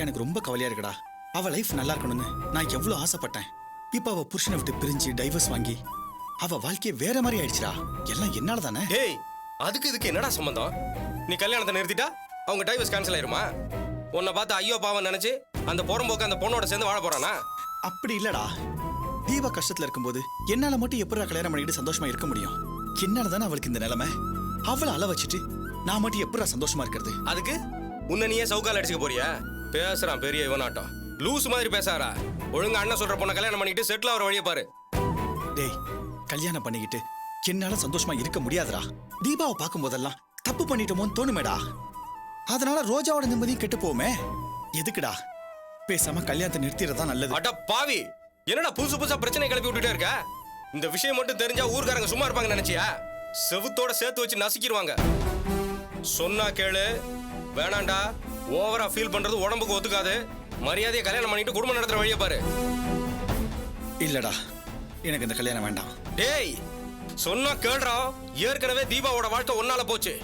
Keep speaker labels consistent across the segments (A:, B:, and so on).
A: நினைச்சா எனக்கு ரொம்ப கவலையா இருக்குடா. அவ லைஃப் நல்லா இருக்கணும்னு நான் எவ்வளவு ஆசைப்பட்டேன். இப்ப அவ புருஷனை விட்டு பிரிஞ்சு டைவர்ஸ் வாங்கி அவ வாழ்க்கைய வேற மாதிரி ஆயிடுச்சுடா. எல்லாம் என்னால தானே.
B: டேய், அதுக்கு இதுக்கு என்னடா சம்பந்தம்? நீ கல்யாணத்தை நிறுத்திட்டா அவங்க டைவர்ஸ் கேன்சல் ஆயிருமா? உன்னை பார்த்து ஐயோ பாவம் நினைச்சு அந்த புறம்போக்கு அந்த பொண்ணோட சேர்ந்து வாழ போறானா?
A: அப்படி இல்லடா. தீபா கஷ்டத்துல இருக்கும்போது என்னால மட்டும் எப்படா கல்யாணம் பண்ணிக்கிட்டு சந்தோஷமா இருக்க முடியும்? என்னால தானே அவளுக்கு இந்த நிலைமை. அவளை அள வச்சுட்டு நான் மட்டும் எப்படா சந்தோஷமா இருக்கிறது?
B: அதுக்கு உன்னை நீயே சவுக்கால் அடிச்சுக்க போறியா? பேசுறான் பெரிய இவனாட்டம். லூஸ் மாதிரி பேசாரா? ஒழுங்கா அண்ணன் சொல்ற பொண்ணை கல்யாணம் பண்ணிட்டு செட்டில் ஆகிற வழியை பாரு.
A: டேய், கல்யாணம் பண்ணிக்கிட்டு என்னால சந்தோஷமா இருக்க முடியாதுடா. தீபாவை பார்க்கும் போதெல்லாம் தப்பு பண்ணிட்டோமோன்னு தோணுமேடா. அதனால ரோஜாவோட நிம்மதியும் கெட்டு போமே. எதுக்குடா? பேசாம கல்யாணத்தை நிறுத்திறதா நல்லது.
B: அட பாவி, என்னடா புதுசு புதுசா பிரச்சனை கிளப்பி விட்டுட்டே இருக்க? இந்த விஷயம் மட்டும் தெரிஞ்சா ஊர்க்காரங்க சும்மா இருப்பாங்க நினைச்சியா? செவுத்தோட சேர்த்து வச்சு நசுக்கிடுவாங்க. சொன்னா கேளு. வேணாண்டா, ஓவரா ஃபீல் பண்றது உடம்புக்கு ஒத்துக்காது. மரியாதையை கல்யாணம் பண்ணிட்டு குடும்பம் நடத்துற வழியை பாரு.
A: இல்லடா, எனக்கு இந்த கல்யாணம் வேண்டாம்.
B: டேய், சொன்னா கேளுடா. ஏற்கனவே தீபாவோட வாழ்க்கை ஒன்னால போச்சு.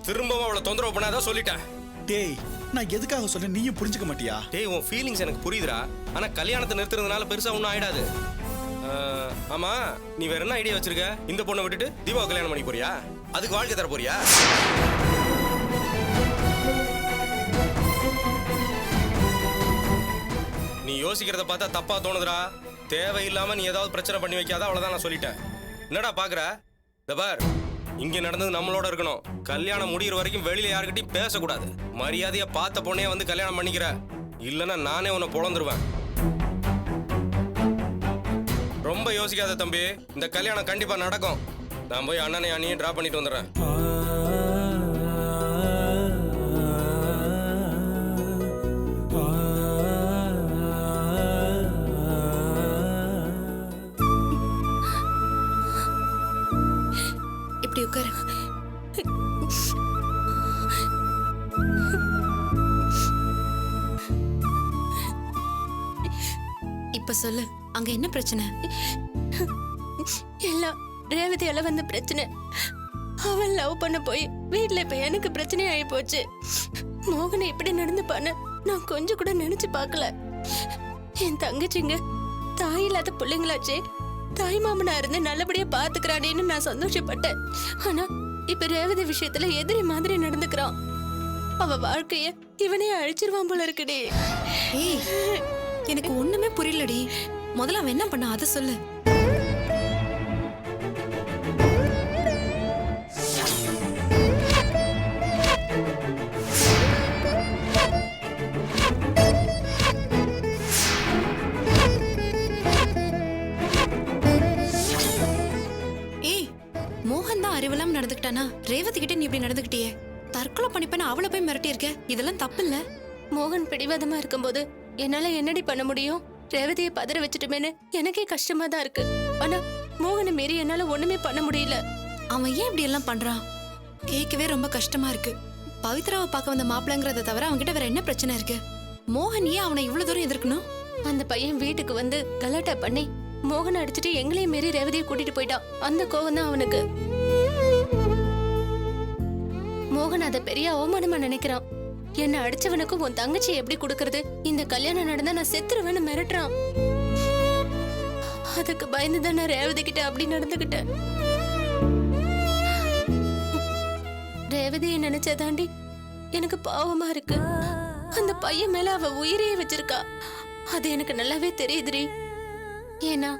B: திரும்பவும் அவளை தொந்தரவு பண்ணாதான் சொல்லிட்டேன்.
A: டேய், நான் எதுக்காக சொல்ல நீயும் புரிஞ்சுக்க மாட்டியா?
B: டேய், உன் ஃபீலிங்ஸ் எனக்கு புரியுதுடா. ஆனா கல்யாணத்தை நிறுத்துறதுனால பெருசா ஒன்றும் ஆயிடாது. ஆமா, நீ வேற என்ன ஐடியா வச்சிருக்க? இந்த பொண்ணை விட்டுட்டு தீபாவை கல்யாணம் பண்ணி போறியா? அதுக்கு வாழ்க்கை தர போறியா? நீ யோசிக்கிறத பார்த்தா தப்பா தோணுதுடா. தேவையில்லாம நீ ஏதாவது பிரச்சனை பண்ணி வைக்காத, அவ்வளவுதான் நான் சொல்லிட்டேன். என்னடா பாக்குற? பார், இங்க நடந்தது நம்மளோட இருக்கணும். கல்யாணம் முடிகிற வரைக்கும் வெளியில யாருக்கிட்டையும் பேசக்கூடாது. மரியாதையா பார்த்த பொண்ணையே வந்து கல்யாணம் பண்ணிக்கிற, இல்லைன்னா நானே உன்னை பொழந்துருவேன். ரொம்ப யோசிக்காத தம்பி, இந்த கல்யாணம் கண்டிப்பா நடக்கும். நான் போய் அண்ணனை அண்ணியும் டிராப் பண்ணிட்டு வந்துடுறேன்.
C: இப்படி உட்காரு. இப்ப சொல்லு, அங்க என்ன பிரச்சனை?
D: எல்லாம் ரேவதியால வந்த பிரச்சனை. அவன் லவ் பண்ண போய் வீட்டுல இப்ப எனக்கு பிரச்சனை ஆகி போச்சு. மோகனை இப்படி நடந்துப்பான்னு நான் கொஞ்சம் கூட நினைச்சு பார்க்கல. என் தங்கச்சிங்க தாய் இல்லாத பிள்ளைங்களாச்சே, தாய் மாமனா இருந்து நல்லபடியா பாத்துக்கிறானேன்னு நான் சந்தோஷப்பட்டேன். ஆனா இப்ப ரேவதி விஷயத்துல எதிரி மாதிரி நடந்துக்கிறான். அவ வாழ்க்கைய இவனே அழிச்சிருவான் போல இருக்குடி.
C: ஏய், எனக்கு ஒண்ணுமே புரியலடி. முதல்ல அவன் என்ன பண்ண அத சொல்லு. ஏய், மோகன் தான் அறிவெல்லாம் நடந்துக்கிட்டானா? ரேவதி கிட்ட நீ இப்படி நடந்துக்கிட்டியே. தற்கொலை பண்ணிப்பேன்னு அவளை போய் மிரட்டி இருக்க. இதெல்லாம் தப்பு இல்ல.
D: மோகன் பிடிவாதமா இருக்கும்போது என்னால என்னடி பண்ண முடியும்? ரேவதியை பதற வச்சுட்டுமேனு எனக்கே கஷ்டமா தான் இருக்கு. ஆனா மோகனை மீறி என்னால ஒண்ணுமே பண்ண முடியல.
C: அவன் ஏன் இப்படி எல்லாம் பண்றான்? கேட்கவே ரொம்ப கஷ்டமா இருக்கு. பவித்ராவை பார்க்க வந்த மாப்பிள்ளைங்கிறத தவிர அவன்கிட்ட வேற என்ன பிரச்சனை இருக்கு? மோகன் ஏன் அவனை இவ்வளவு தூரம் எதிர்க்கணும்?
D: அந்த பையன் வீட்டுக்கு வந்து கலாட்டா பண்ணி மோகனை அடிச்சுட்டு எங்களையும் மீறி ரேவதியை கூட்டிட்டு போயிட்டான். அந்த கோவம் தான் அவனுக்கு. மோகன் அதை பெரிய அவமானமா நினைக்கிறான். என்ன அடிச்சவனுக்கு உன் தங்கச்சி எப்படி கொடுக்கறது? இந்த கல்யாணம் நடந்தா நான் செத்துருவேன்னு மிரட்டுறான். அதுக்கு பயந்துதான் நான் ரேவதி கிட்ட அப்படி நடந்துகிட்டேன். ரேவதியை நினைச்சதாண்டி எனக்கு பாவமா இருக்கு. அந்த பையன் மேல அவ உயிரையே வச்சிருக்கா. அது எனக்கு நல்லாவே தெரியுதுரி. ஏன்னா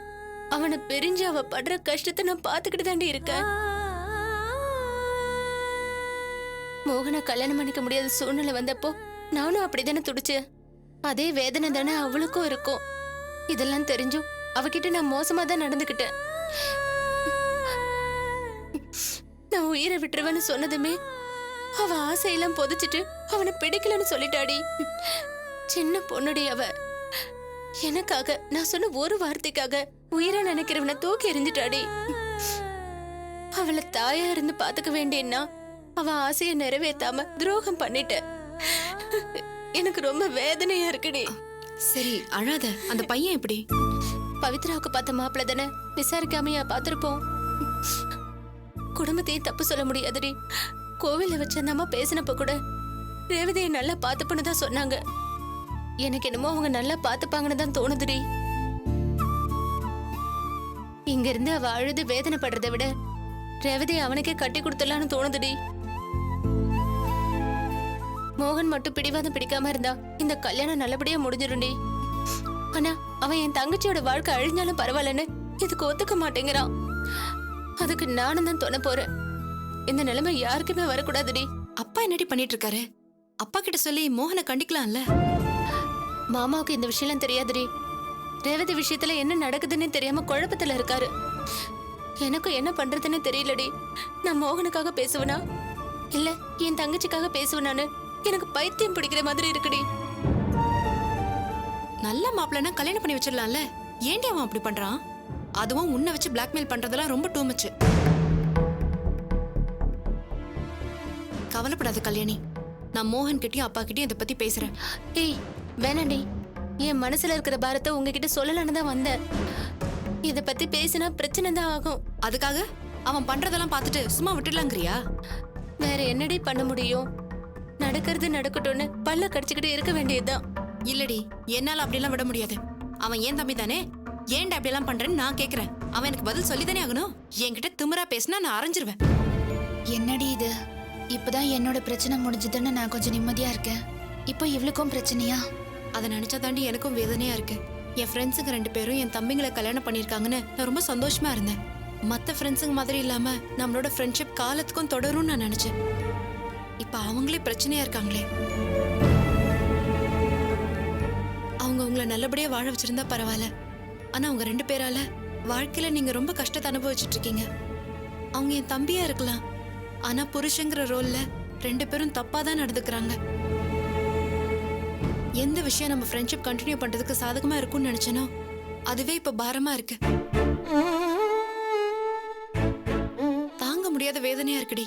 D: அவனை பிரிஞ்சு அவ படுற கஷ்டத்தை நான் பாத்துக்கிட்டு தாண்டி இருக்கேன். மோகனை கல்யாணம் பண்ணிக்க முடியாத சூழ்நிலை வந்தப்போ நானும் அப்படித்தானே துடிச்சேன். அதே வேதனை தானே அவளுக்கும் இருக்கும். இதெல்லாம் தெரிஞ்சும் அவகிட்ட நான் மோசமா தான் நடந்துக்கிட்டேன். நான் உயிரை விட்டுருவேன்னு சொன்னதுமே அவ ஆசையெல்லாம் பொதிச்சிட்டு அவனை பிடிக்கலன்னு சொல்லிட்டாடி. சின்ன பொண்ணுடி அவ. எனக்காக நான் சொன்ன ஒரு வார்த்தைக்காக உயிரை நினைக்கிறவனை தூக்கி எறிஞ்சிட்டாடி. அவளை தாயா இருந்து பாத்துக்க வேண்டியன்னா அவ ஆசையை நிறைவேற்றாம துரோகம் பண்ணிட்ட. எனக்கு ரொம்ப வேதனையா இருக்குடி.
C: சரி, அழாத. அந்த பையன் எப்படி?
D: பவித்ராவுக்கு பார்த்த மாப்பிள்ள தானே, விசாரிக்காமையா பார்த்திருப்போம். குடும்பத்தையும் தப்பு சொல்ல முடியாதுடி. கோவில வச்சு அந்த அம்மா பேசினப்ப கூட ரேவதியை நல்லா பார்த்துப்பன்னு தான் சொன்னாங்க. எனக்கு என்னமோ அவங்க நல்லா பாத்துப்பாங்கன்னு தான் தோணுதுடி. இங்க இருந்து அவ அழுது வேதனைப்படுறதை விட ரேவதி அவனுக்கே கட்டி கொடுத்துடலான்னு தோணுதுடி. மோகன் மட்டும் பிடிவாதம் பிடிக்காம இருந்தா இந்த கல்யாணம் நல்லபடியா முடிஞ்சிரும்டி. ஆனா அவன் என் தங்கச்சியோட வாழ்க்கை அழிஞ்சாலும் பரவாயில்லன்னு இதுக்கு ஒத்துக்க மாட்டேங்கிறான். அதுக்கு நானும் தான் தோண போறேன். இந்த நிலைமை யாருக்குமே வரக்கூடாதுடி.
C: அப்பா என்னடி பண்ணிட்டு இருக்காரு? அப்பா கிட்ட சொல்லி மோகனை கண்டிக்கலாம்ல.
D: மாமாவுக்கு இந்த விஷயம்லாம் தெரியாதுடி. ரேவதி விஷயத்துல என்ன நடக்குதுன்னு தெரியாம குழப்பத்துல இருக்காரு. எனக்கும் என்ன பண்றதுன்னு தெரியலடி. நான் மோகனுக்காக பேசுவனா இல்ல என் தங்கச்சிக்காக பேசுவனான்னு எனக்கு பைத்தியம் பிடிக்கிற மாதிரி இருக்குடி.
C: நல்ல மாப்பிள்ளனா கல்யாணம் பண்ணி வச்சிடலாம்ல. ஏன்டி அவன் அப்படி பண்றான்? அதுவும் உன்னை வச்சு பிளாக்மெயில் பண்றதெல்லாம் ரொம்ப டூ மச். கவலைப்படாத கல்யாணி, நான் மோகன் கிட்டயும் அப்பா கிட்டயும் இதை பத்தி பேசுறேன்.
D: ஏய் வேணாண்டி, என் மனசுல இருக்கிற பாரத்தை உங்ககிட்ட சொல்லலான்னு தான் வந்தேன். இத பத்தி பேசினா பிரச்சனை தான் ஆகும்.
C: அதுக்காக அவன் பண்றதெல்லாம் பார்த்துட்டு சும்மா விட்டுடலாங்கிறியா?
D: வேற என்னடி பண்ண முடியும்? நடக்கிறது நடக்கட்டும்னு பல்ல கடிச்சுக்கிட்டு இருக்க வேண்டியதுதான்.
C: இல்லடி, என்னால அப்படியெல்லாம் விட முடியாது. அவன் ஏன் தம்பி தானே, ஏன்டா அப்படியெல்லாம் பண்றேன்னு நான் கேக்குறேன். அவன் எனக்கு பதில் சொல்லித்தானே ஆகணும். என்கிட்ட திமிரா பேசினா நான் அரைஞ்சிருவேன்.
E: என்னடி இது? இப்பதான் என்னோட பிரச்சனை முடிஞ்சதுன்னு நான் கொஞ்சம் நிம்மதியா இருக்கேன். இப்போ இவளுக்கும் பிரச்சனையா?
C: அதை நினைச்சா தாண்டி எனக்கும் வேதனையா இருக்கு. என் ஃப்ரெண்ட்ஸுங்க 2 பேரும் என் தம்பிங்களை கல்யாணம் பண்ணிருக்காங்கன்னு நான் ரொம்ப சந்தோஷமா இருந்தேன். மத்த ஃப்ரெண்ட்ஸுங்க மாதிரி இல்லாம நம்மளோட ஃப்ரெண்ட்ஷிப் காலத்துக்கும் தொடரும்னு நான் நினைச்சேன். இப்ப அவங்களே பிரச்சனையா இருக்காங்களே. அவங்க உங்களை நல்லபடியா வாழ வச்சிருந்தா பரவாயில்ல. ஆனா அவங்க 2 பேரால வாழ்க்கையில நீங்க ரொம்ப கஷ்டத்தை அனுபவிச்சுட்டு இருக்கீங்க. அவங்க என் தம்பியா இருக்கலாம், ஆனா புருஷங்கிற ரோல்ல 2 பேரும் தப்பா தான் நடந்துக்கிறாங்க. எந்த விஷயம் நம்ம ஃப்ரெண்ட்ஷிப் கண்டினியூ பண்றதுக்கு சாதகமா இருக்கும்னு நினைச்சனோ அதுவே இப்ப பாரமா இருக்கு. தாங்க முடியாத வேதனையா இருக்குடி.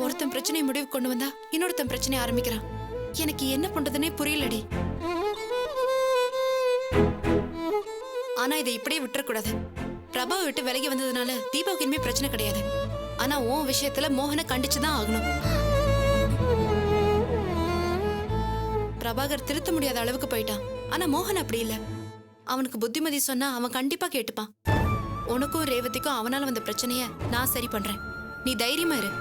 C: ஒருத்தன் பிரச்சனையை முடிவு கொண்டு வந்தா இன்னொருத்தன் பிரச்சனையை ஆரம்பிக்கிறான். எனக்கு என்ன பண்றதுன்னே புரியலடி. ஆனா இதை இப்படியே விட்டுறக்கூடாது. பிரபாவை விட்டு விலகி வந்ததுனால தீபாவுக்கு இனிமே பிரச்சனை கிடையாது. ஆனா உன் விஷயத்துல மோகனை கண்டிச்சுதான் ஆகணும். பிரபாகர் திருத்த முடியாத அளவுக்கு போயிட்டான். ஆனா மோகன் அப்படி இல்ல. அவனுக்கு புத்திமதி சொன்னா அவன் கண்டிப்பா கேட்டுப்பான். உனக்கும் ரேவதிக்கும் அவனால வந்த பிரச்சனைய நான் சரி பண்றேன். நீ தைரியமா இரு.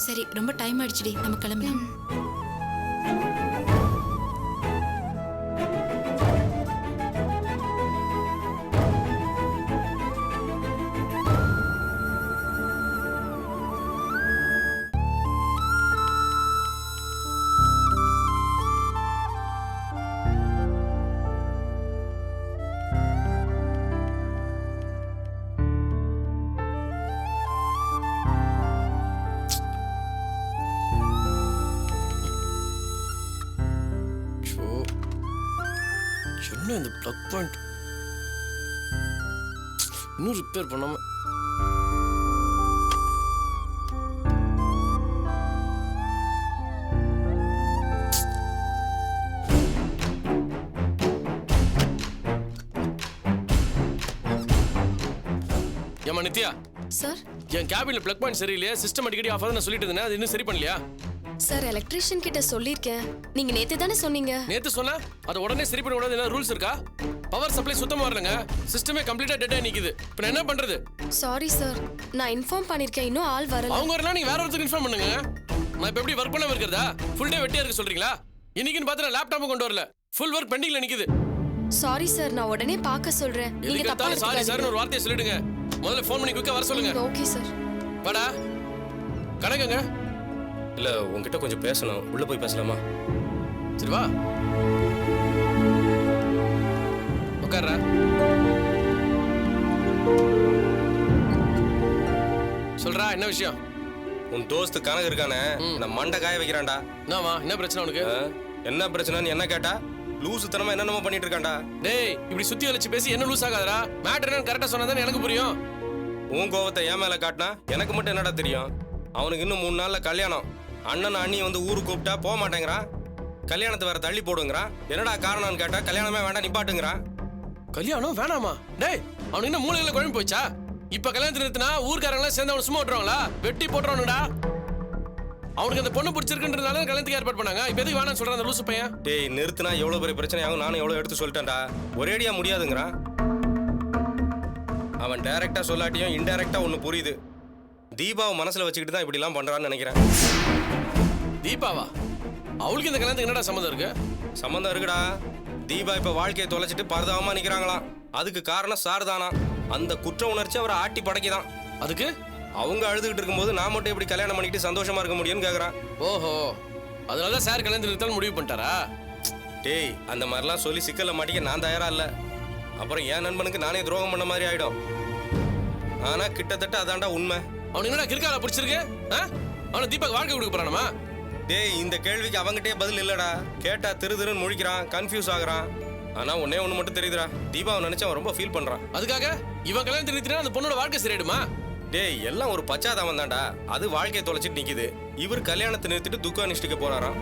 C: சரி, ரொம்ப டைம் ஆயிடுச்சுடி, நம்ம கிளம்பலாம்.
B: என்ன இந்த பிளக் பாயிண்ட் இன்னும் ரிப்பேர் பண்ணாம. ஏமா நித்யா,
D: சார்
B: என் கேபின்ல பிளக் பாயிண்ட் சரியில்லையா, சிஸ்டம் அடிக்கடி ஆஃப் ஆகுது நான் சொல்லிட்டு இருந்தேன். அது இன்னும் சரி பண்ணலையா?
D: சார் எலக்ட்ரீஷியன் கிட்ட சொல்லிருக்கேன். நீங்க நேத்து தானே சொன்னீங்க.
B: நேத்து சொன்னா அது உடனே சரி பண்ண கூடாது, என்ன ரூல்ஸ் இருக்கா? பவர் சப்ளை சுத்தமா வரலங்க, சிஸ்டமே கம்ப்ளீட்டா டெட் ஆகி நிக்குது. இப்போ நான் என்ன பண்றது?
D: சாரி சார், நான் இன்ஃபார்ம் பண்ணிருக்கேன், இன்னும் ஆள் வரல.
B: அவங்க வரலாம், நீங்க வேற ஒருத்தருக்கு இன்ஃபார்ம் பண்ணுங்க. நான் இப்போ எப்படி ஒர்க் பண்ணாம இருக்கிறதா? ஃபுல் டே வெட்டியா இருக்க சொல்றீங்களா? இன்னைக்குன்னு பார்த்தா லேப்டாப் கொண்டு வரல, ஃபுல் ஒர்க் பெண்டிங்ல நிக்குது.
D: சாரி சார், நான் உடனே பார்க்க சொல்றேன். நீங்க தப்பா
B: சாரி சார் ஒரு வார்த்தையை சொல்லிடுங்க. முதல்ல ஃபோன் பண்ணி குயிக்கா வர சொல்லுங்க.
D: Okay sir.
B: வாடா கணக்குங்க. இல்ல உன்கிட்ட கொஞ்சம் பேசணும், உள்ள போய் பேசலாமா? சரி வா உட்கார்றா. சொல்றா என்ன விஷயம்?
F: உன் தோஸ்து கணக்கு இருக்கானே, நான் மண்டை காய வைக்கிறான்டா.
B: என்னவா, என்ன பிரச்சனை உனக்கு?
F: என்ன பிரச்சனைன்னு என்ன கேட்டா லூசு தனமா என்னென்னமோ பண்ணிட்டு இருக்கான்டா.
B: டேய் இப்படி சுத்தி வளைச்சு பேசி என்ன லூஸ் ஆகாதடா. மேட்டர் என்னன்னு கரெக்டா சொன்னாதான் எனக்கு புரியும்.
F: உன் கோவத்தை என் மேல காட்டினா எனக்கு மட்டும் என்னடா தெரியும்? அவனுக்கு இன்னும் 3 நாள்ல கல்யாணம். அண்ணன் அண்ணி வந்து ஊருக்கு கூப்பிட்டா போக மாட்டேங்கிறான். கல்யாணத்தை வேற தள்ளி போடுங்கிறான். என்னடா காரணம்னு கேட்டா கல்யாணமே வேண்டாம் நிப்பாட்டுங்கிறான்.
B: கல்யாணம் வேணாமா? டேய் அவனுக்கு என்ன மூளையில குழம்பு போச்சா? இப்ப கல்யாணத்தை நிறுத்தினா ஊர்க்காரங்களாம் சேர்ந்து அவனை சும்மா விட்டுருவாங்களா? வெட்டி போட்டுருவானுடா.
G: அவனுக்கு அந்த பொண்ணு பிடிச்சிருக்குன்றதுனால கல்யாணத்துக்கு ஏற்பாடு பண்ணாங்க. இப்ப எதுக்கு வேணாம்னு சொல்றான் அந்த லூசு பையன்?
B: டேய் நிறுத்தினா எவ்வளவு பெரிய பிரச்சனை ஆகும், நானும் எவ்வளவு எடுத்து சொல்லிட்டேன்டா. ஒரேடியா முடியாதுங்கிறான். அவன் டைரக்டா சொல்லாட்டியும் இன்டைரக்டா ஒண்ணு புரியுது. தீபாவை மனசுல வச்சுக்கிட்டு தான் இப்படி எல்லாம் பண்றான்னு நினைக்கிறேன்.
G: தீபாவா? அவளுக்கு இந்த கல்யாணத்துக்கு என்னடா சம்மந்தம் இருக்கு?
B: சம்பந்தம் இருக்குடா. தீபா இப்ப வாழ்க்கையை தொலைச்சிட்டு பரிதாபமா நிக்கிறாங்களாம். அதுக்கு காரணம் சார் தானா. அந்த குற்ற உணர்ச்சி அவரை ஆட்டி படைக்குதான்.
G: அதுக்கு
B: அவங்க அழுதுகிட்டு இருக்கும்போது நான் மட்டும் எப்படி கல்யாணம் பண்ணிக்கிட்டு சந்தோஷமா இருக்க முடியும்னு கேக்குறான்.
G: ஓஹோ, அதனாலதான் சார் கல்யாணத்துக்கு நிறுத்தாலும் முடிவு பண்ணிட்டாரா?
B: டேய் அந்த மாதிரிலாம் சொல்லி சிக்கல்ல மாட்டிக்க நான் தயாரா இல்ல. அப்புறம் என் நண்பனுக்கு நானே துரோகம் பண்ண மாதிரி ஆயிடும். ஆனா கிட்டத்தட்ட அதான்டா உண்மை.
G: அவனுக்கு என்னடா கிறுக்கால பிடிச்சிருக்கு? அவனை தீபாக்கு வாழ்க்கை கொடுக்க போறானமா?
B: டேய் இந்த கேள்விக்கு அவங்கிட்டே பதில் இல்லடா. கேட்டா திருன்னு முழிக்கிறான், கன்ஃபியூஸ் ஆகுறான். ஆனா ஒன்னே ஒண்ணு மட்டும் தெரியுதுடா, தீபாவை நினைச்சு அவன் ரொம்ப ஃபீல் பண்றான்.
G: அதுக்காக இவன் கல்யாணத்துக்கு நிறுத்தினா அந்த பொண்ணோட வாழ்க்கை சரியாயிடுமா?
B: டேய் எல்லாம் ஒரு பச்சாதாபம் தான்டா. அது வாழ்க்கையை தொலைச்சிட்டு நிக்குது. இவர் கல்யாணத்தை நிறுத்திட்டு துக்கம் அனுஷ்டிக்க போறாராம்.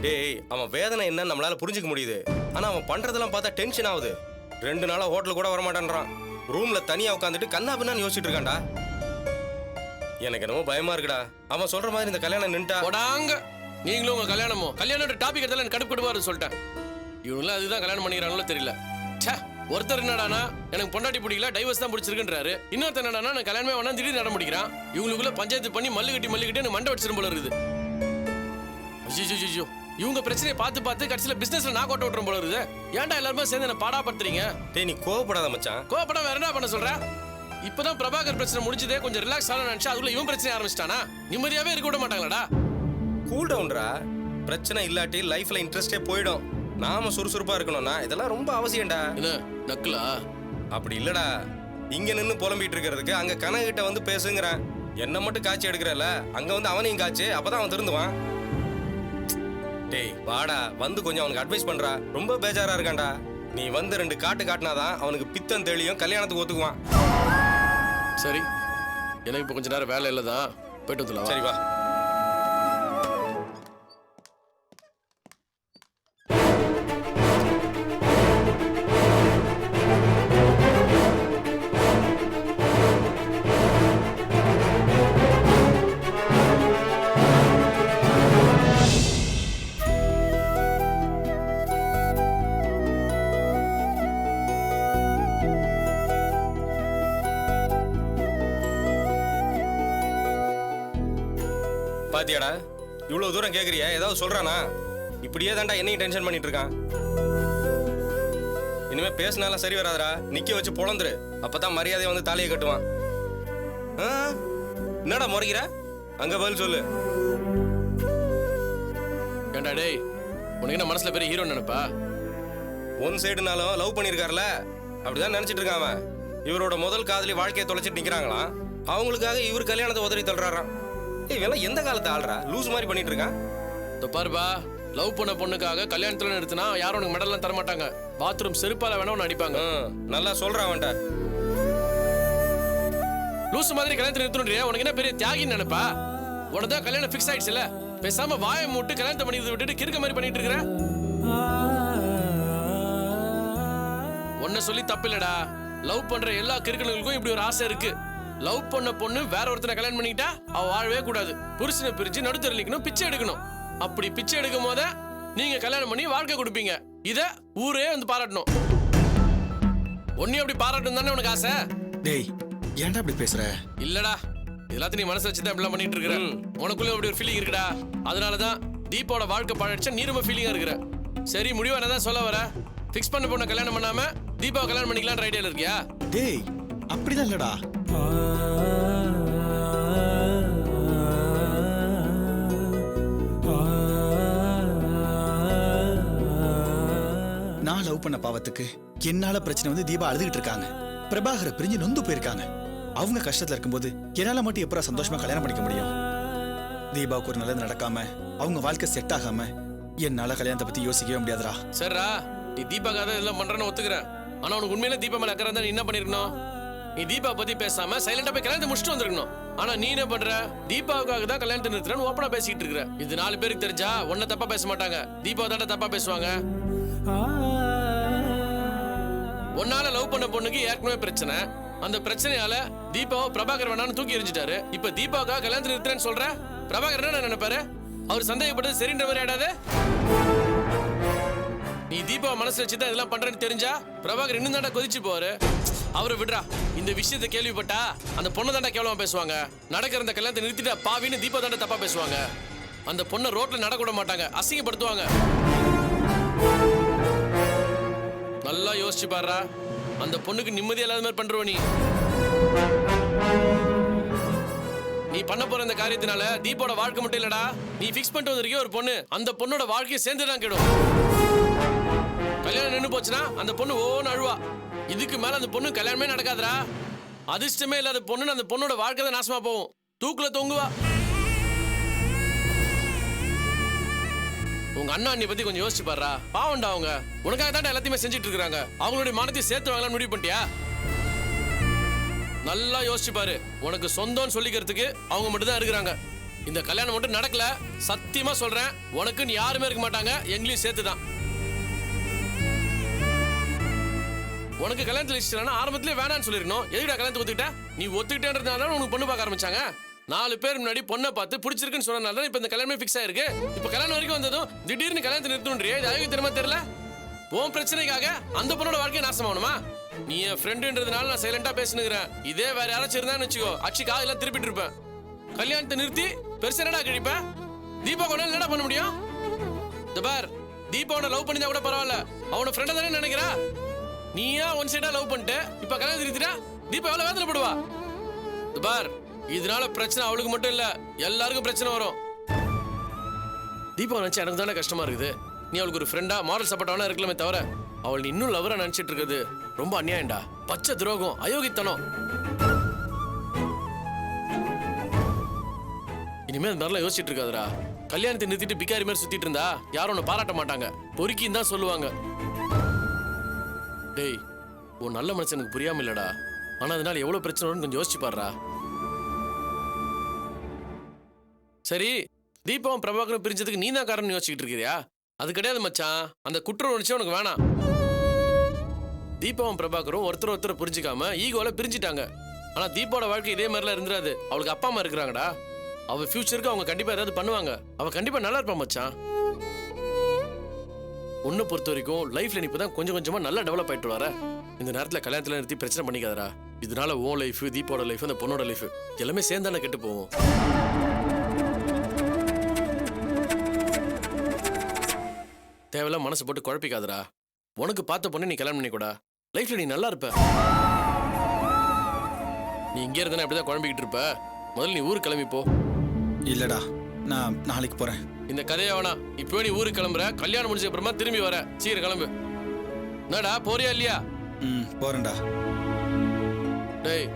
B: டேய் அவன் வேதனை என்னன்னு நம்மளால புரிஞ்சுக்க முடியுது. ஆனா அவன் பண்றதெல்லாம் பார்த்தா டென்ஷன் ஆகுது. 2 நாளா ஹோட்டல் கூட வரமாட்டேன்றான். ரூம்ல தனியா உட்காந்துட்டு கண்ணா பின்னான்னு யோசிச்சுட்டு இருக்கான்டா. எனக்கு என்னமோ பயமா இருக்குடா. அவன் சொல்ற மாதிரி இந்த கல்யாணம் நின்ட்டா
G: போடாங்க. நீங்களும் உங்க கல்யாணமோ கல்யாணோட டாபிக் எடுத்தாலும் எனக்கு கடுப்பு கடுப்பாரு சொல்லிட்டேன். இவங்களாம் அதுதான் கல்யாணம் பண்ணிக்கிறாங்களோ தெரியல. ச்சே, ஒருத்தர் என்னடானா எனக்கு பொண்டாட்டி பிடிக்கல டைவர்ஸ் தான் பிடிச்சிருக்குன்றாரு. இன்னொருத்தர் என்னடானா நான் கல்யாணமே வேணா திடீர்னு நட முடிக்கிறான். இவங்களுக்குள்ள பஞ்சாயத்து பண்ணி மல்லு கட்டி எனக்கு மண்டை வச்சிரும் போல இருக்குது. ஐயோ, இவங்க பிரச்சனையை பார்த்து பார்த்து கடைசியில பிசினஸ்ல நான் கோட்டை விட்டுரும் போல இருக்குது. ஏன்டா எல்லாருமே சேர்ந்து என்ன பாடாப்படுத்துறீங்க?
B: டேய் நீ கோவப்படாத மச்சான்.
G: கோவப்பட வேற என்ன பண்ண சொல்ற? இப்பதான் பிரபாகர் பிரச்சனை முடிஞ்சதே, கொஞ்சம் ரிலாக்ஸ் ஆகணும்னு நினைச்சா அதுக்குள்ள இவன் பிரச்சனை ஆரம்பிச்சிட்டானா? நிம்மதியாவே இருக்க விட மாட்டாங்களாடா?
B: கூல் டவுன்ரா. பிரச்சனை இல்லாட்டி லைஃப்ல இன்ட்ரெஸ்டே போயிடும். நாம சுறுசுறுப்பா இருக்கணும்னா இதெல்லாம் ரொம்ப அவசியம்டா.
G: என்ன நக்கலா?
B: அப்படி இல்லடா. இங்க நின்னு புலம்பிட்டு இருக்கிறதுக்கு அங்க கனகிட்ட வந்து பேசுங்கிறேன். என்ன மட்டும் காய்ச்சி எடுக்கிறல்ல, அங்க வந்து அவனையும் காய்ச்சி, அப்பதான் அவன் திருந்துவான். டேய் வாடா, வந்து கொஞ்சம் அவனுக்கு அட்வைஸ் பண்றா. ரொம்ப பேஜாரா இருக்கான்டா. நீ வந்து 2 காட்டு காட்டினாதான் அவனுக்கு பித்தம் தெளியும், கல்யாணத்துக்கு ஒத்துக்குவான்.
G: சரி, எனக்கு இப்ப கொஞ்ச நேரம் வேலை இல்லதான், போயிட்டு வந்துடலாம்.
B: சரி வா. பாத்தியாடா, இவ்வளவு தூரம் கேக்குறியா? ஏதாவது சொல்றானா? இப்படியே தான்டா என்னையும் டென்ஷன் பண்ணிட்டு இருக்கான். இனிமே பேசினாலும் சரி வராதடா. நிக்க வச்சு பொழந்துரு. அப்பதான் மரியாதையை வந்து தாலியை கட்டுவான். என்னடா முறைக்கிற? அங்க பதில் சொல்லு.
G: ஏண்டா டேய், உனக்கு என்ன மனசுல பெரிய ஹீரோ நினைப்பா?
B: ஒன் சைடுனாலும் லவ் பண்ணிருக்காருல, அப்படிதான் நினைச்சிட்டு இருக்கான் அவன். இவரோட முதல் காதலி வாழ்க்கையை தொலைச்சிட்டு நிக்கிறாங்களாம். அவங்களுக்காக இவர் கல்யாணத்தை உதறி தள்ளுறாராம். இவெல்லாம் எந்த காலத்தை ஆள்றா? லூஸ் மாதிரி பண்ணிட்டு இருக்கான்.
G: பாருப்பா, லவ் பண்ண பொண்ணுக்காக கல்யாணத்துல நிறுத்தினா யாரும் உனக்கு மெடல்லாம் தர மாட்டாங்க. பாத்ரூம் செருப்பால வேணா உன்னை அடிப்பாங்க.
B: நல்லா சொல்றான் அவன்கிட்ட.
G: லூசு மாதிரி கல்யாணத்தை நிறுத்தணும்ன்றியா? உனக்கு என்ன பெரிய தியாகின்னு நினைப்பா? உனதான் கல்யாணம் ஃபிக்ஸ் ஆயிடுச்சுல, பேசாம வாயை மூட்டு கல்யாணத்தை பண்ணி விட்டுட்டு கிறுக்க மாதிரி பண்ணிட்டு இருக்கிற. உன்னை சொல்லி தப்பு இல்லடா. லவ் பண்ற எல்லா கிறுக்கனுக்கும் இப்படி ஒரு ஆசை இருக்கு. லவ் பண்ண பொண்ணு வேற ஒருத்தனை கல்யாணம் பண்ணிக்கிட்டா அவ வாழவே கூடாது. புருஷனை பிரிச்சு நடுத்தர நிக்கணும், பிச்சை எடுக்கணும். அப்படி பிச்சை எடுக்கும் போத நீங்க கல்யாணம் பண்ணி வாழ்க்கை கொடுப்பீங்க. இத ஊரே வந்து பாராட்டணும். ஒன்னையும் அப்படி பாராட்டணும் தானே உனக்கு ஆசை?
A: டேய் ஏன்டா இப்படி பேசுற?
G: இல்லடா, எல்லாத்தையும் நீ மனசு வச்சுதான் இப்படிலாம் பண்ணிட்டு இருக்கிற. உனக்குள்ள அப்படி ஒரு ஃபீலிங் இருக்குடா. அதனாலதான் தீபாவோட வாழ்க்கை பாழடிச்சா நீ ரொம்ப ஃபீலிங்கா இருக்கிற. சரி, முடிவா என்னதான் சொல்ல வர? ஃபிக்ஸ் பண்ண பொண்ணை கல்யாணம் பண்ணாம தீபாவை கல்யாணம் பண்ணிக்கலாம்ன்ற ஐடியால இருக்கியா?
A: டேய் அப்படிதான் இல்லடா. நான் லவ் பண்ண பாவத்துக்கு என்னால பிரச்சனை வந்து தீபா அழுதுகிட்டு இருக்காங்க. பிரபாகரை பிரிஞ்சு நொந்து போயிருக்காங்க. அவங்க கஷ்டத்துல இருக்கும்போது என்னால மட்டும் எப்பரா சந்தோஷமா கல்யாணம் பண்ணிக்க முடியும்? தீபாவுக்கு ஒரு நல்லது நடக்காம, அவங்க வாழ்க்கை செட் ஆகாம என்னால கல்யாணத்தை பத்தி யோசிக்கவே முடியாதுடா.
G: சரிடா, நீ தீபாக்காக இதெல்லாம் பண்றேன்னு ஒத்துக்கிறேன். ஆனா உனக்கு உண்மையில தீபா மேல அக்கறை இருந்தா நீ என்ன பண்ணிருக்கணும்? நீ தீபா பத்தி பேசாம சைலண்டா போய் கல்யாணத்தை முடிச்சுட்டு வந்திருக்கணும். ஆனா நீ என்ன பண்ற? தீபாவுக்காக தான் கல்யாணத்தை நிறுத்துறேன்னு ஓப்பனா பேசிக்கிட்டு இருக்கிற. இது 4 பேருக்கு தெரிஞ்சா உன்னை தப்பா பேச மாட்டாங்க, தீபா தாண்டா தப்பா பேசுவாங்க. உன்னால லவ் பண்ண பொண்ணுக்கு ஏற்கனவே பிரச்சனை. அந்த பிரச்சனையால தீபாவை பிரபாகர் வேணான்னு தூக்கி எறிஞ்சிட்டாரு. இப்ப தீபாவுக்காக கல்யாணத்தை நிறுத்துறேன்னு சொல்ற பிரபாகர் என்ன நினைப்பாரு? அவர் சந்தேகப்பட்டது சரின்ற மாதிரி ஆயிடாது? நீ தீபாவை மனசுல வச்சுதான் இதெல்லாம் பண்றேன்னு தெரிஞ்சா பிரபாகர் இன்னும் தாண்டா கொதிச்சு போவாரு. அவரை விடுறா. இந்த விஷயத்தை கேள்விப்பட்டா அந்த பொண்ணை தாண்டா கேவலமா பேசுவாங்க. நடக்கிற இந்த கல்யாணத்தை நிறுத்திட்டா பாவின்னு தீபா தாண்டா தப்பா பேசுவாங்க. அந்த பொண்ணை ரோட்ல நடக்க விட மாட்டாங்க, அசிங்கப்படுத்துவாங்க. நல்லா யோசிச்சு பாருடா. அந்த பொண்ணுக்கு நிம்மதி இல்லாத மாதிரி பண்றவ நீ பண்ண போற இந்த காரியத்தினால தீபோட வாழ்க்கை மட்டும் இல்லடா, நீ ஃபிக்ஸ் பண்ணிட்டு வந்திருக்கே ஒரு பொண்ணு, அந்த பொண்ணோட வாழ்க்கையை சேர்ந்துதான் கெடும். கல்யாணம் நின்று போச்சுன்னா அந்த பொண்ணு ஓன்னு அழுவா. இதுக்கு மேல அந்த பொண்ணு கல்யாணமே நடக்காதுடா. அதிர்ஷ்டமே இல்லாத பொண்ணு அந்த பொண்ணோட வாழ்க்கை தான் நாசமா போகும். தூக்குல தொங்குவா. உங்க அண்ணா அண்ணி பத்தி கொஞ்சம் யோசிச்சு பாருடா. பாவண்டா அவங்க. உனக்காக தான் எல்லாத்தையுமே செஞ்சுட்டு இருக்காங்க. அவங்களுடைய மானத்தையும் சேர்த்து வாங்கலாம் முடிவு பண்ணிட்டியா? நல்லா யோசிச்சு பாரு. உனக்கு சொந்தம்னு சொல்லிக்கிறதுக்கு அவங்க மட்டும் தான் இருக்கிறாங்க. இந்த கல்யாணம் மட்டும் நடக்கல, சத்தியமா சொல்றேன், உனக்குன்னு யாருமே இருக்க மாட்டாங்க, எங்களையும் சேர்த்து தான். உனக்கு கல்யாணத்துல இஷ்டம் ஆரம்பத்திலே வேணான்னு சொல்லிருக்கணும். எதுக்குடா கல்யாணத்தை ஒத்துக்கிட்ட? நீ ஒத்துக்கிட்டேன்றதுனால உனக்கு பொண்ணு பார்க்க ஆரம்பிச்சாங்க. 4 பேர் முன்னாடி பொண்ணை பார்த்து பிடிச்சிருக்குன்னு சொன்னனால இப்ப இந்த கல்யாணமே ஃபிக்ஸ் ஆயிருக்கு. இப்ப கல்யாணம் வரைக்கும் வந்ததும் திடீர்னு கல்யாணத்தை நிறுத்தணுன்றியே, இது அயோக்கியத்தனமா தெரியல? உன் பிரச்சனைக்காக அந்த பொண்ணோட வாழ்க்கையை நாசமாகணுமா? நீ என் ஃப்ரெண்டுன்றதுனால நான் சைலண்டா பேசினுக்கிறேன். இதே வேற யாராச்சும் இருந்தான்னு வச்சுக்கோ, அச்சு காதெல்லாம் திருப்பிட்டு இருப்பேன். கல்யாணத்தை நிறுத்தி பெருசா என்னடா கழிப்ப? தீபா கொண்டாலும் என்னடா பண்ண முடியும்? பார், தீபாவோட லவ் பண்ணிதான் கூட பரவாயில்ல, அவனோட ஃப்ரெண்டை தானே நினைக்கிறா. நீயா ஒன் சைடா லவ் பண்ணிட்டு இப்ப கல்யாணம் நிறுத்திட்டா தீபா எவ்வளவு வேதனைப்படுவா? பார், இதனால பிரச்சனை அவளுக்கு மட்டும் இல்ல, எல்லாருக்கும் பிரச்சனை வரும். தீபா நினைச்சா எனக்கு தானே கஷ்டமா இருக்குது. நீ அவளுக்கு ஒரு ஃப்ரெண்டா மாரல் சப்போர்ட்டான இருக்கலாமே தவிர அவள் நீ இன்னும் லவரா நினைச்சிட்டு இருக்கிறது ரொம்ப அநியாயம்டா. பச்சை துரோகம், அயோக்கித்தனம். இனிமே அந்த மாதிரிலாம் யோசிச்சுட்டு இருக்காதுடா. கல்யாணத்தை நிறுத்திட்டு பிக்காரி மாதிரி சுத்திட்டு இருந்தா யாரும் உன்னை பாராட்ட மாட்டாங்க, பொறுக்கின்னு தான் சொல்லுவாங்க. டேய், உன் நல்ல மனுஷனுக்கு புரியாம இல்லடா, ஆனா அதனால எவ்வளவு பிரச்சனை வரும்னு கொஞ்சம் யோசிச்சு பாருடா. சரி, தீபாவும் பிரபாகரும் பிரிஞ்சதுக்கு நீ தான் காரணம் யோசிச்சுட்டு இருக்கிறியா? அது கிடையாது மச்சான். அந்த குற்ற உணர்ச்சி உனக்கு வேணாம். தீபாவும் பிரபாகரும் ஒருத்தர் புரிஞ்சுக்காம ஈகோல பிரிஞ்சிட்டாங்க. ஆனா தீபாவோட வாழ்க்கை இதே மாதிரிலாம் இருந்துராது. அவளுக்கு அப்பா அம்மா இருக்கிறாங்கடா. அவ ஃபியூச்சருக்கு அவங்க கண்டிப்பா ஏதாவது பண்ணுவாங்க. அவ கண்டிப்பா நல்லா இருப்பா மச்சான். உன்னை பொறுத்த வரைக்கும் லைஃப்ல நீ இப்பதான் கொஞ்சம் கொஞ்சமா நல்லா டெவலப் ஆயிட்டு வர. இந்த நேரத்துல கல்யாணத்துல நிறுத்தி பிரச்சனை பண்ணிக்காதடா. இதனால உன் லைஃப், தீபாவோட லைஃப், அந்த பொண்ணோட லைஃப் எல்லாமே சேர்ந்தானே கெட்டு போவோம். தேவையில்லாம் மனசு போட்டு குழப்பிக்காதடா. உனக்கு பார்த்த பொண்ணு நீ கல்யாணம் பண்ணிக்கூடா. லைஃப்ல நீ நல்லா இருப்ப. நீ இங்கே இருந்தா எப்படிதான் குழம்பிக்கிட்டு இருப்ப. முதல்ல நீ ஊருக்கு கிளம்பி போ.
A: இல்லடா, நான் நாளைக்கு போறேன்.
G: இந்த கதையை வேணாம். இப்போ நீ ஊருக்கு கிளம்புற, கல்யாணம் முடிஞ்ச அப்புறமா திரும்பி வர. சீக்கிரம் கிளம்பு. என்னடா, போறியா இல்லையா?
A: போறேன்டா.
G: டேய்,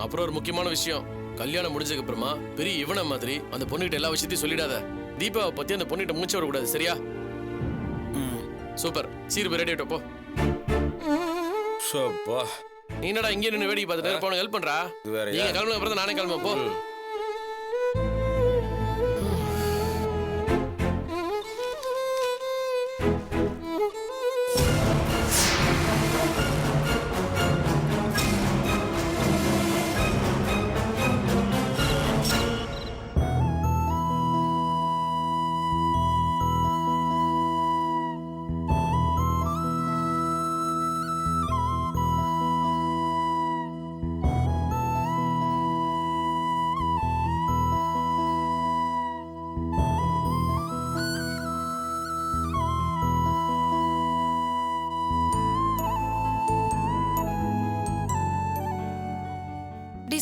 G: அப்புறம் ஒரு முக்கியமான விஷயம். கல்யாணம் முடிஞ்சதுக்கு அப்புறமா பெரிய இவனை மாதிரி அந்த பொண்ணுகிட்ட எல்லா விஷயத்தையும் சொல்லிடாத. தீபாவை பத்தி அந்த பொண்ணுகிட்ட மூச்சு வரக்கூடாது, சரியா? சூப்பர். சீக்கிரம் ரெடி ஆயிட்டு போ. நீ என்னடா இங்கே நின்று வேடிக்கை பார்த்துட்டு போன ஹெல்ப் பண்றா? நீங்க கிளம்புன அப்புறம் நானே கிளம்ப போ.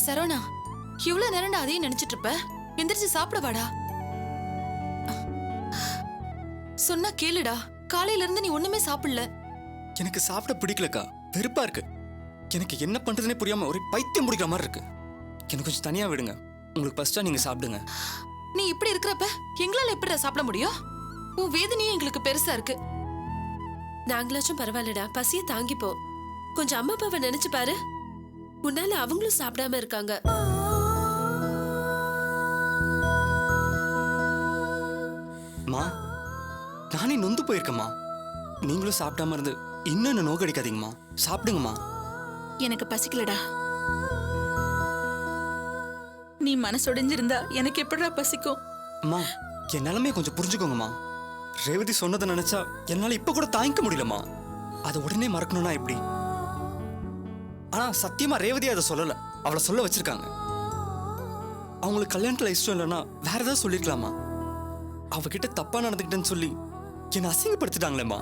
C: சரவணா, இவ்வளவு நேரம் அதையும் நினைச்சிட்டு இருப்ப. எந்திரிச்சு சாப்பிட வாடா. சொன்னா கேளுடா. காலையில இருந்து நீ ஒண்ணுமே சாப்பிடல.
H: எனக்கு சாப்பிட பிடிக்கலக்கா, வெறுப்பா இருக்கு. எனக்கு என்ன பண்றதுனே புரியாம ஒரு பைத்தியம் பிடிக்கிற மாதிரி இருக்கு. எனக்கு கொஞ்சம் தனியா விடுங்க. உங்களுக்கு ஃபர்ஸ்டா நீங்க சாப்பிடுங்க.
C: நீ இப்படி இருக்கிறப்ப எங்களால எப்படி சாப்பிட முடியும்? உன் வேதனையும் எங்களுக்கு பெருசா இருக்கு.
D: நாங்களாச்சும் பரவாயில்லடா, பசிய தாங்கிப்போ. கொஞ்சம் அம்மா அப்பாவை நினைச்சு பாரு. உன்னால அவங்களும் சாப்பிடாம இருக்காங்க.
H: மா, நானே நொந்து போயிருக்கேம்மா. நீங்களும் சாப்பிடாம இருந்து இன்னும் நோக்கடிக்காதீங்கம்மா. சாப்பிடுங்கம்மா.
E: எனக்கு பசிக்கலடா.
I: நீ மனசொடைஞ்சிருந்தா எனக்கு எப்படிடா பசிக்கும்?
H: அம்மா என் நிலைமையை கொஞ்சம் புரிஞ்சுக்கோங்கம்மா. ரேவதி சொன்னதை நினைச்சா என்னால இப்ப கூட தாங்கிக்க முடியலம்மா. அதை உடனே மறக்கணும்னா எப்படி? ஆனா சத்தியமா ரேவதி அதை சொல்லல, அவளை சொல்ல வச்சிருக்காங்க. அவங்களுக்கு கல்யாணத்துல இஷ்டம் இல்லைன்னா வேற ஏதாவது சொல்லிருக்கலாமா? அவகிட்ட தப்பா நடந்துக்கிட்டேன்னு சொல்லி என்னை அசிங்கப்படுத்திட்டாங்களேம்மா.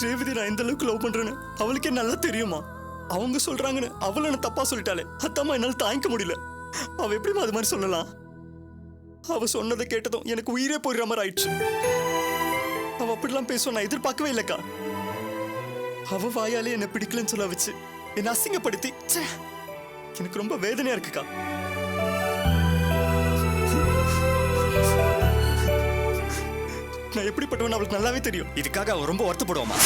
H: ரேவதி நான் எந்த அளவுக்கு லவ் பண்றேன்னு அவளுக்கே நல்லா தெரியுமா. அவங்க சொல்றாங்கன்னு அவளை என்ன தப்பா சொல்லிட்டாளே, அத்தாம்மா என்னால தாங்கிக்க முடியல. அவ எப்படிமா அது மாதிரி சொல்லலாம்? அவ சொன்னதை கேட்டதும் எனக்கு உயிரே போயிடுற மாதிரி ஆயிடுச்சு. அவ அப்படிலாம் பேசுவ நான் எதிர்பார்க்கவே இல்லக்கா. அவ வாயாலே என்ன பிடிக்கலன்னு சொல்ல வச்சு என்ன அசிங்கப்படுத்தி ச்சே, எனக்கு ரொம்ப வேதனையா இருக்குக்கா. நான் எப்படிப்பட்டவன் அவளுக்கு நல்லாவே தெரியும். இதுக்காக அவ ரொம்ப வருத்தப்படுவாமா.